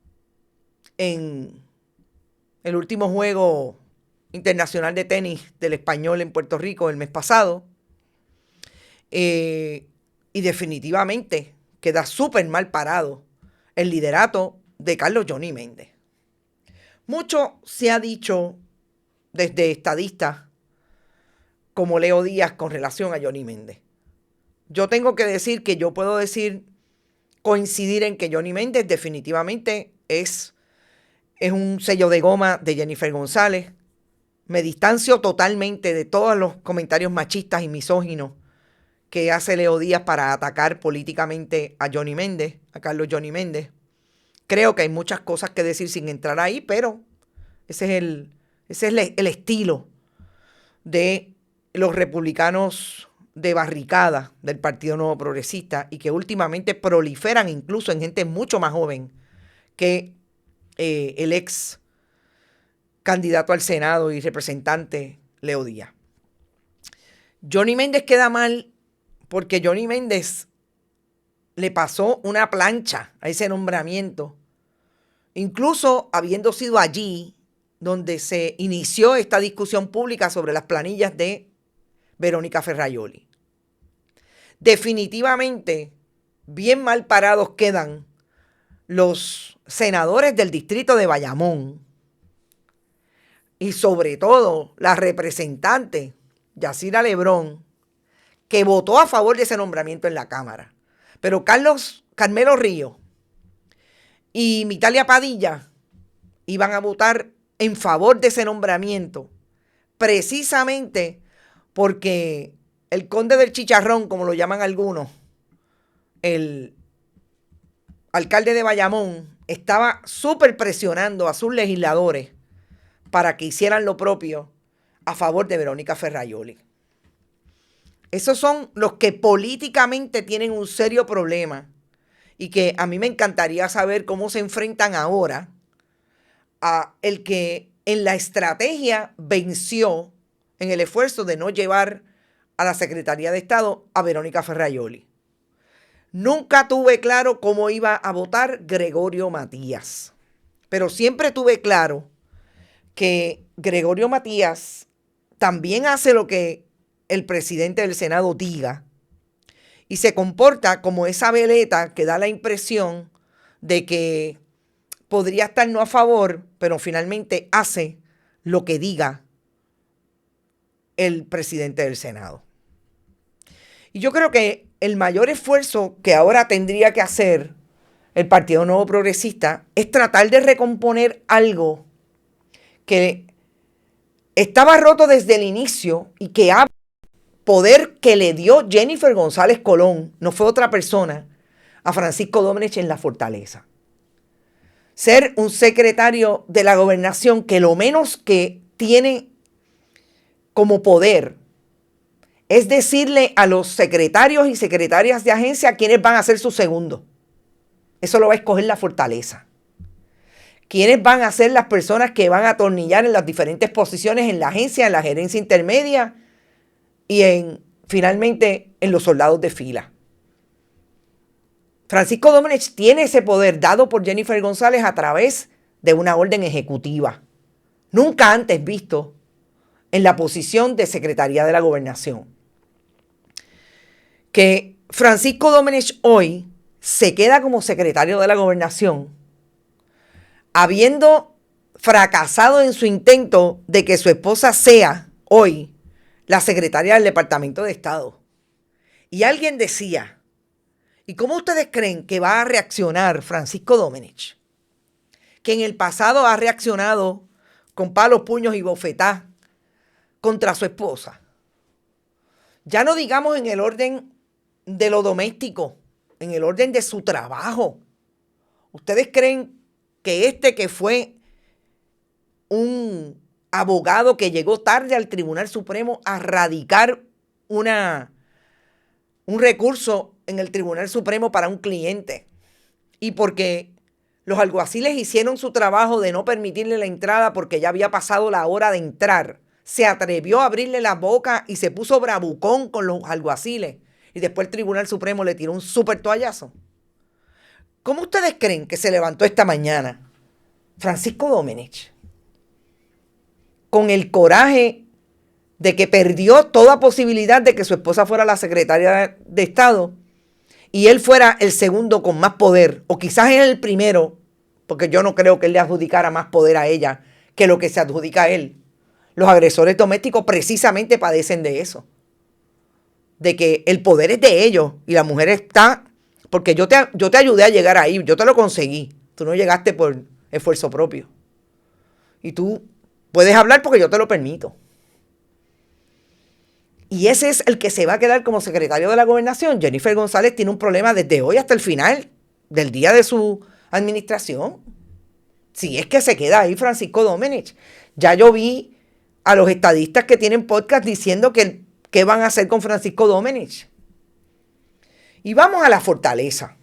en el último juego internacional de tenis del Español en Puerto Rico el mes pasado, y definitivamente queda súper mal parado el liderato de Carlos Johnny Méndez. Mucho se ha dicho desde estadistas como Leo Díaz con relación a Johnny Méndez. Yo tengo que decir que yo puedo coincidir en que Johnny Méndez definitivamente es un sello de goma de Jennifer González. Me distancio totalmente de todos los comentarios machistas y misóginos que hace Leo Díaz para atacar políticamente a Johnny Méndez, a Carlos Johnny Méndez. Creo que hay muchas cosas que decir sin entrar ahí, pero ese es el estilo de los republicanos de barricada del Partido Nuevo Progresista y que últimamente proliferan incluso en gente mucho más joven que el ex candidato al Senado y representante Leo Díaz. Johnny Méndez queda mal porque Johnny Méndez le pasó una plancha a ese nombramiento, incluso habiendo sido allí donde se inició esta discusión pública sobre las planillas de Verónica Ferraioli. Definitivamente, bien mal parados quedan los senadores del distrito de Bayamón y sobre todo la representante Yacira Lebrón, que votó a favor de ese nombramiento en la Cámara. Pero Carmelo Ríos y Mitalia Padilla iban a votar en favor de ese nombramiento, precisamente porque el conde del chicharrón, como lo llaman algunos, el alcalde de Bayamón, estaba súper presionando a sus legisladores para que hicieran lo propio a favor de Verónica Ferraioli. Esos son los que políticamente tienen un serio problema y que a mí me encantaría saber cómo se enfrentan ahora a el que en la estrategia venció en el esfuerzo de no llevar a la Secretaría de Estado a Verónica Ferraioli. Nunca tuve claro cómo iba a votar Gregorio Matías, pero siempre tuve claro que Gregorio Matías también hace lo que el presidente del Senado diga y se comporta como esa veleta que da la impresión de que podría estar no a favor, pero finalmente hace lo que diga el presidente del Senado. Y yo creo que el mayor esfuerzo que ahora tendría que hacer el Partido Nuevo Progresista es tratar de recomponer algo que estaba roto desde el inicio y que poder que le dio Jennifer González Colón, no fue otra persona, a Francisco Domenech en la Fortaleza. Ser un secretario de la gobernación que lo menos que tiene como poder es decirle a los secretarios y secretarias de agencia quiénes van a ser sus segundos. Eso lo va a escoger la Fortaleza. quiénes van a ser las personas que van a atornillar en las diferentes posiciones en la agencia, en la gerencia intermedia y finalmente en los soldados de fila. Francisco Domenech tiene ese poder dado por Jennifer González a través de una orden ejecutiva, nunca antes visto en la posición de Secretaría de la Gobernación. Que Francisco Domenech hoy se queda como secretario de la Gobernación, habiendo fracasado en su intento de que su esposa sea hoy la secretaria del Departamento de Estado. Y alguien decía, ¿y cómo ustedes creen que va a reaccionar Francisco Domenech? Que en el pasado ha reaccionado con palos, puños y bofetá contra su esposa. Ya no digamos en el orden de lo doméstico, en el orden de su trabajo. ¿Ustedes creen que que fue un abogado que llegó tarde al Tribunal Supremo a radicar un recurso en el Tribunal Supremo para un cliente, y porque los alguaciles hicieron su trabajo de no permitirle la entrada porque ya había pasado la hora de entrar, se atrevió a abrirle la boca y se puso bravucón con los alguaciles, y después el Tribunal Supremo le tiró un súper toallazo? ¿Cómo ustedes creen que se levantó esta mañana Francisco Domenech? Con el coraje de que perdió toda posibilidad de que su esposa fuera la secretaria de Estado y él fuera el segundo con más poder, o quizás es el primero, porque yo no creo que él le adjudicara más poder a ella que lo que se adjudica a él. Los agresores domésticos precisamente padecen de eso, de que el poder es de ellos y la mujer está, porque yo te ayudé a llegar ahí, yo te lo conseguí, tú no llegaste por esfuerzo propio. Y tú puedes hablar porque yo te lo permito. Y ese es el que se va a quedar como secretario de la Gobernación. Jennifer González tiene un problema desde hoy hasta el final del día de su administración. Si es que se queda ahí Francisco Domenech. Ya yo vi a los estadistas que tienen podcast diciendo que qué van a hacer con Francisco Domenech. Y vamos a la fortaleza.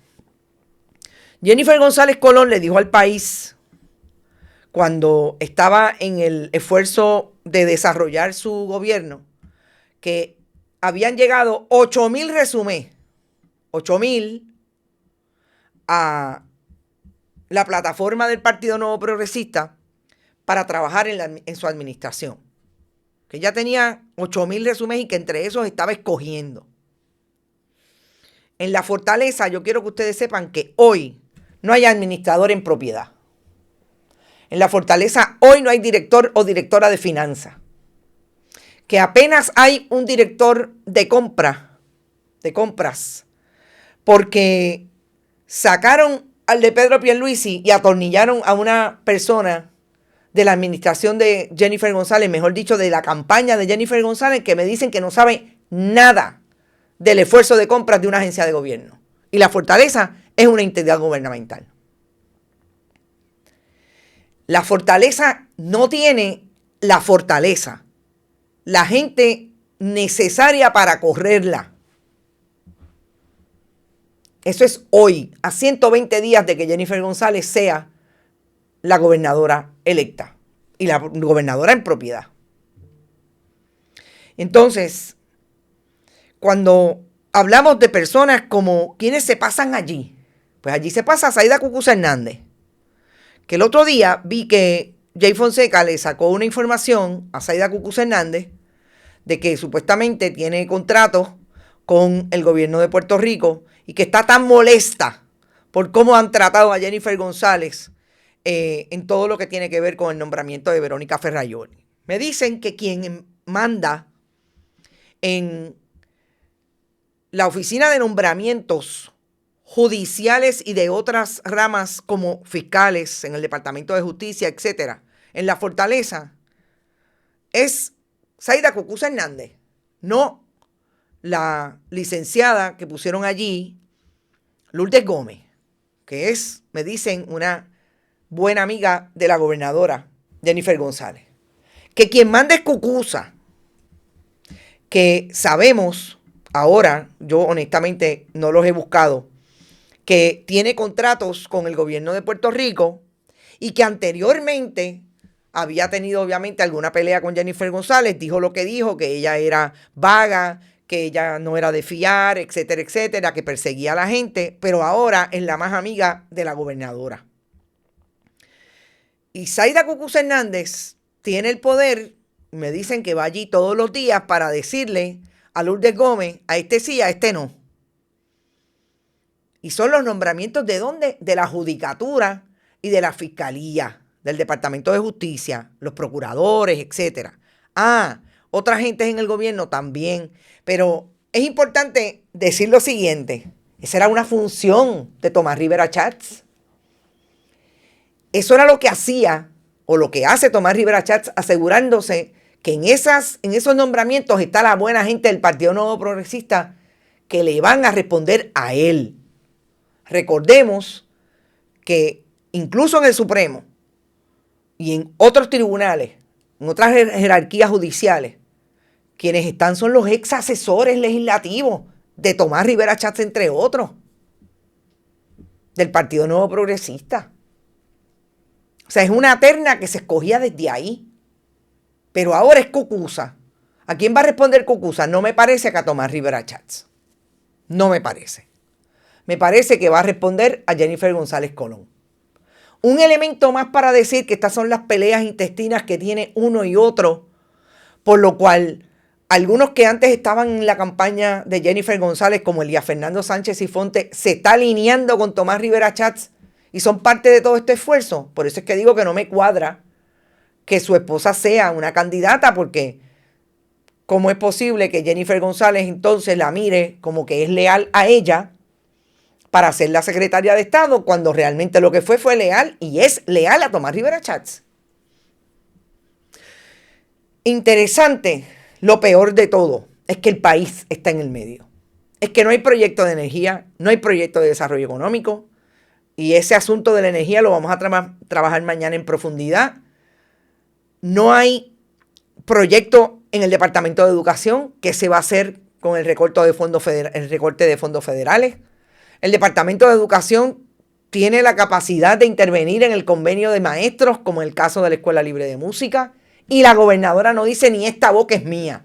Jennifer González Colón le dijo al país, cuando estaba en el esfuerzo de desarrollar su gobierno, que habían llegado 8,000 resumés, 8,000 a la plataforma del Partido Nuevo Progresista para trabajar en su administración. Que ya tenía 8,000 resúmenes y que entre esos estaba escogiendo. En la fortaleza yo quiero que ustedes sepan que hoy no hay administrador en propiedad. En la fortaleza hoy no hay director o directora de finanzas. Que apenas hay un director de compras, porque sacaron al de Pedro Pierluisi y atornillaron a una persona de la administración de Jennifer González, mejor dicho, de la campaña de Jennifer González, que me dicen que no sabe nada del esfuerzo de compras de una agencia de gobierno. Y la fortaleza es una entidad gubernamental. La fortaleza no tiene la fortaleza, la gente necesaria para correrla. Eso es hoy, a 120 días de que Jennifer González sea la gobernadora electa y la gobernadora en propiedad. Entonces, cuando hablamos de personas como quienes se pasan allí, pues allí se pasa Zaida Cucuza Hernández, que el otro día vi que Jay Fonseca le sacó una información a Zaida Cucuza Hernández de que supuestamente tiene contratos con el gobierno de Puerto Rico y que está tan molesta por cómo han tratado a Jennifer González en todo lo que tiene que ver con el nombramiento de Verónica Ferrayoli. Me dicen que quien manda en la oficina de nombramientos judiciales y de otras ramas como fiscales en el Departamento de Justicia, etcétera, en la fortaleza, es Zaida Cucuza Hernández, no la licenciada que pusieron allí, Lourdes Gómez, que es, me dicen, una buena amiga de la gobernadora Jennifer González. Que quien manda es Cucuza, que sabemos ahora, yo honestamente no los he buscado, que tiene contratos con el gobierno de Puerto Rico y que anteriormente había tenido obviamente alguna pelea con Jennifer González, dijo lo que dijo, que ella era vaga, que ella no era de fiar, etcétera, etcétera, que perseguía a la gente, pero ahora es la más amiga de la gobernadora. Y Zaida Cúcuta Hernández tiene el poder, me dicen que va allí todos los días para decirle a Lourdes Gómez, a este sí, a este no. Y son los nombramientos ¿de dónde? De la judicatura y de la fiscalía, del Departamento de Justicia, los procuradores, etcétera. Otra gente en el gobierno también. Pero es importante decir lo siguiente. Esa era una función de Tomás Rivera Schatz. Eso era lo que hacía, o lo que hace Tomás Rivera Schatz, asegurándose que en esos nombramientos está la buena gente del Partido Nuevo Progresista que le van a responder a él. Recordemos que incluso en el Supremo y en otros tribunales, en otras jerarquías judiciales, quienes están son los ex asesores legislativos de Tomás Rivera Schatz, entre otros, del Partido Nuevo Progresista. O sea, es una terna que se escogía desde ahí. Pero ahora es Cúcuta. ¿A quién va a responder Cúcuta? No me parece que a Tomás Rivera Schatz. No me parece. Me parece que va a responder a Jennifer González Colón. Un elemento más para decir que estas son las peleas intestinas que tiene uno y otro, por lo cual algunos que antes estaban en la campaña de Jennifer González, como Elías Fernando Sánchez y Fonte, se está alineando con Tomás Rivera Schatz y son parte de todo este esfuerzo. Por eso es que digo que no me cuadra que su esposa sea una candidata, porque ¿cómo es posible que Jennifer González entonces la mire como que es leal a ella para ser la secretaria de Estado, cuando realmente lo que fue leal y es leal a Tomás Rivera Schatz? Interesante. Lo peor de todo es que el país está en el medio. Es que no hay proyecto de energía, no hay proyecto de desarrollo económico, y ese asunto de la energía lo vamos a trabajar mañana en profundidad. No hay proyecto en el Departamento de Educación. ¿Qué se va a hacer con el recorte de fondos federales? El Departamento de Educación tiene la capacidad de intervenir en el convenio de maestros, como en el caso de la Escuela Libre de Música, y la gobernadora no dice ni esta boca es mía.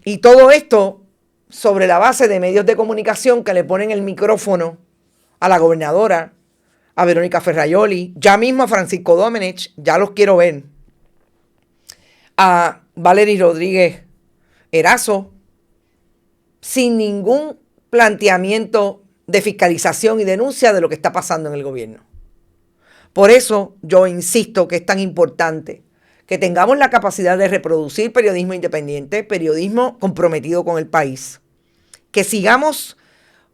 Y todo esto sobre la base de medios de comunicación que le ponen el micrófono a la gobernadora, a Verónica Ferrajoli, ya mismo a Francisco Domenech, ya los quiero ver, a Valery Rodríguez Erazo, sin ningún planteamiento de fiscalización y denuncia de lo que está pasando en el gobierno. Por eso yo insisto que es tan importante que tengamos la capacidad de reproducir periodismo independiente, periodismo comprometido con el país, que sigamos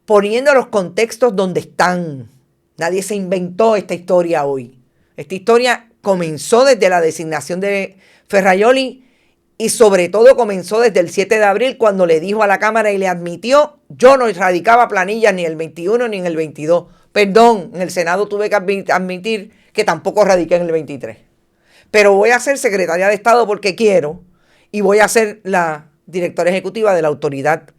poniendo los contextos donde están. Nadie se inventó esta historia hoy. Esta historia comenzó desde la designación de Ferrajoli y sobre todo comenzó desde el 7 de abril, cuando le dijo a la Cámara y le admitió: yo no radicaba planillas ni el 21 ni en el 22. Perdón, en el Senado tuve que admitir que tampoco radiqué en el 23. Pero voy a ser secretaria de Estado porque quiero, y voy a ser la directora ejecutiva de la autoridad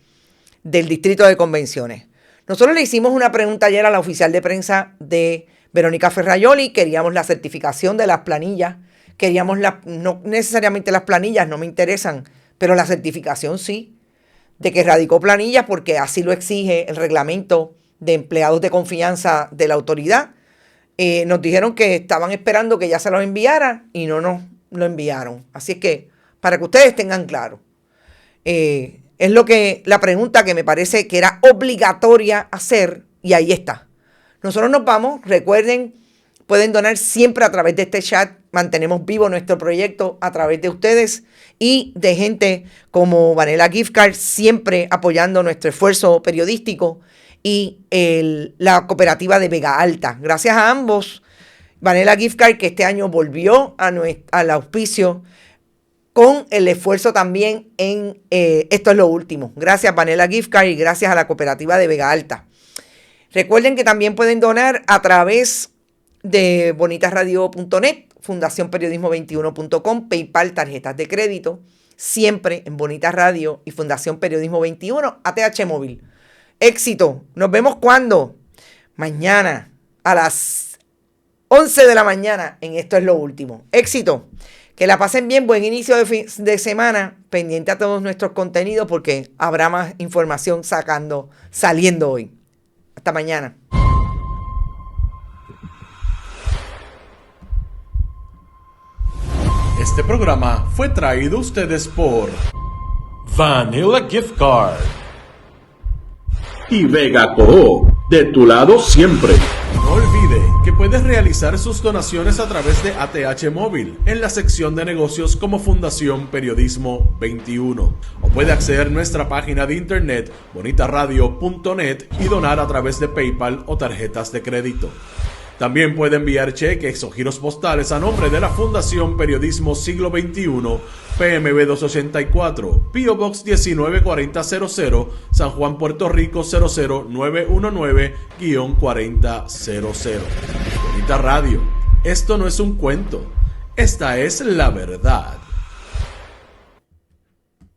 del Distrito de Convenciones. Nosotros le hicimos una pregunta ayer a la oficial de prensa de Verónica Ferrajoli. Queríamos la certificación de las planillas. Queríamos no necesariamente las planillas, no me interesan, pero la certificación sí, de que radicó planillas, porque así lo exige el reglamento de empleados de confianza de la autoridad. Nos dijeron que estaban esperando que ya se los enviara y no nos lo enviaron. Así es que, para que ustedes tengan claro, es la pregunta que me parece que era obligatoria hacer, y ahí está. Nosotros nos vamos. Recuerden, pueden donar siempre a través de este chat. Mantenemos vivo nuestro proyecto a través de ustedes y de gente como Vanilla Gift Card, siempre apoyando nuestro esfuerzo periodístico, y la cooperativa de Vega Alta. Gracias a ambos. Vanilla Gift Card, que este año volvió al auspicio con el esfuerzo también en Esto es lo Último. Gracias Vanilla Gift Card y gracias a la cooperativa de Vega Alta. Recuerden que también pueden donar a través de bonitasradio.net, fundacionperiodismo21.com, PayPal, tarjetas de crédito, siempre en Bonitas Radio y Fundación Periodismo 21, ATH Móvil. Éxito. Nos vemos cuando. Mañana a las 11 de la mañana en Esto es lo Último. Éxito. Que la pasen bien, buen inicio de semana, pendiente a todos nuestros contenidos porque habrá más información saliendo hoy. Hasta mañana. Este programa fue traído a ustedes por Vanilla Gift Card. Y Vega Coop, de tu lado siempre. No olvide que puedes realizar sus donaciones a través de ATH Móvil en la sección de negocios como Fundación Periodismo 21. O puede acceder a nuestra página de internet bonitaradio.net y donar a través de PayPal o tarjetas de crédito. También puede enviar cheques o giros postales a nombre de la Fundación Periodismo Siglo XXI, PMB 284, P.O. Box 194000, San Juan, Puerto Rico 00919-4000. Bonita Radio, esto no es un cuento, esta es la verdad.